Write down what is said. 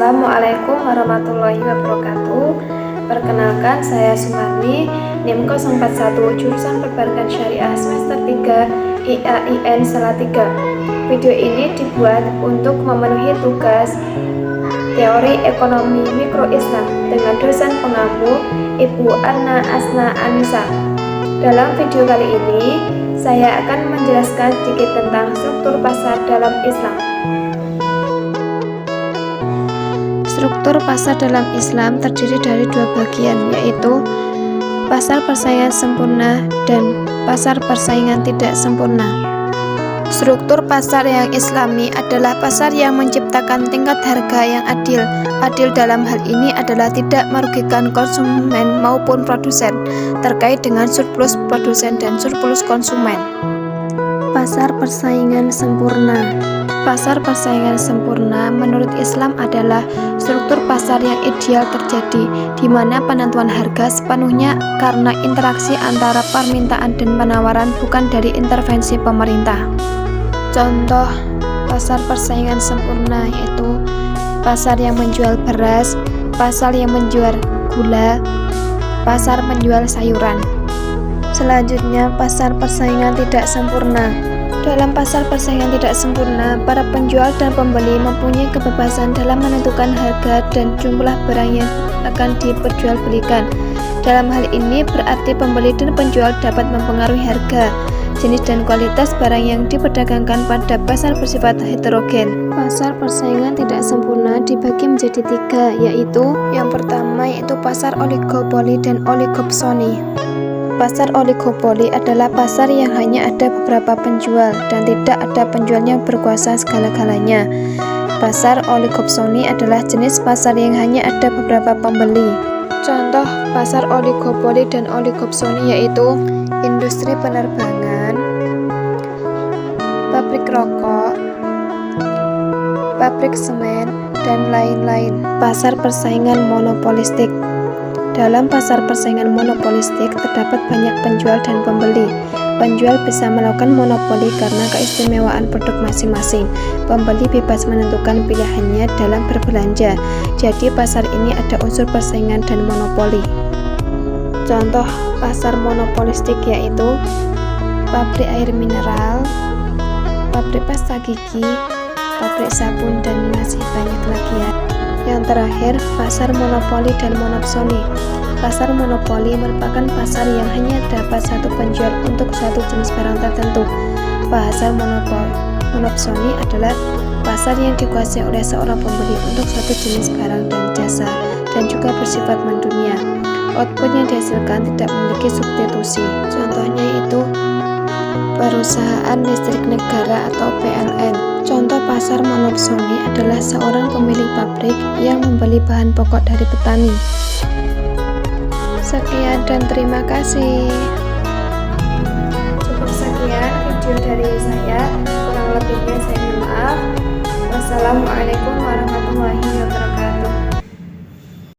Assalamualaikum warahmatullahi wabarakatuh. Perkenalkan, saya Sumarni, NIM 041 jurusan Perbankan Syariah semester 3 IAIN Salatiga. Video ini dibuat untuk memenuhi tugas teori ekonomi mikro Islam dengan dosen pengampu Ibu Anna Asna Anissa. Dalam video kali ini, saya akan menjelaskan sedikit tentang struktur pasar dalam Islam. Struktur pasar dalam Islam terdiri dari dua bagian, yaitu pasar persaingan sempurna dan pasar persaingan tidak sempurna. Struktur pasar yang islami adalah pasar yang menciptakan tingkat harga yang adil. Adil dalam hal ini adalah tidak merugikan konsumen maupun produsen, terkait dengan surplus produsen dan surplus konsumen. Pasar persaingan sempurna. Pasar persaingan sempurna menurut Islam adalah struktur pasar yang ideal terjadi, di mana penentuan harga sepenuhnya karena interaksi antara permintaan dan penawaran, bukan dari intervensi pemerintah. Contoh pasar persaingan sempurna yaitu pasar yang menjual beras, pasar yang menjual gula, pasar menjual sayuran. Selanjutnya, pasar persaingan tidak sempurna. Dalam pasar persaingan tidak sempurna, para penjual dan pembeli mempunyai kebebasan dalam menentukan harga dan jumlah barang yang akan diperjualbelikan. Dalam hal ini berarti pembeli dan penjual dapat mempengaruhi harga, jenis dan kualitas barang yang diperdagangkan pada pasar bersifat heterogen. Pasar persaingan tidak sempurna dibagi menjadi tiga, yaitu yang pertama yaitu pasar oligopoli dan oligopsoni. Pasar oligopoli adalah pasar yang hanya ada beberapa penjual dan tidak ada penjual yang berkuasa segala-galanya. Pasar oligopsoni adalah jenis pasar yang hanya ada beberapa pembeli. Contoh pasar oligopoli dan oligopsoni yaitu industri penerbangan, pabrik rokok, pabrik semen, dan lain-lain. Pasar persaingan monopolistik. Dalam pasar persaingan monopolistik terdapat banyak penjual dan pembeli. Penjual bisa melakukan monopoli karena keistimewaan produk masing-masing. Pembeli bebas menentukan pilihannya dalam berbelanja. Jadi pasar ini ada unsur persaingan dan monopoli. Contoh pasar monopolistik yaitu pabrik air mineral, pabrik pasta gigi, pabrik sabun, dan masih banyak lagi ya. Yang terakhir, pasar monopoli dan monopsoni. Pasar monopoli merupakan pasar yang hanya dapat satu penjual untuk suatu jenis barang tertentu. Pasar monopsoni adalah pasar yang dikuasai oleh seorang pembeli untuk suatu jenis barang dan jasa, dan juga bersifat mendunia. Output yang dihasilkan tidak memiliki substitusi. Contohnya yaitu perusahaan listrik negara atau PLN. Contoh pasar monopsoni adalah seorang pemilik pabrik yang membeli bahan pokok dari petani. Sekian dan terima kasih. Cukup sekian video dari saya. Kurang lebihnya saya minta maaf. Wassalamualaikum warahmatullahi wabarakatuh.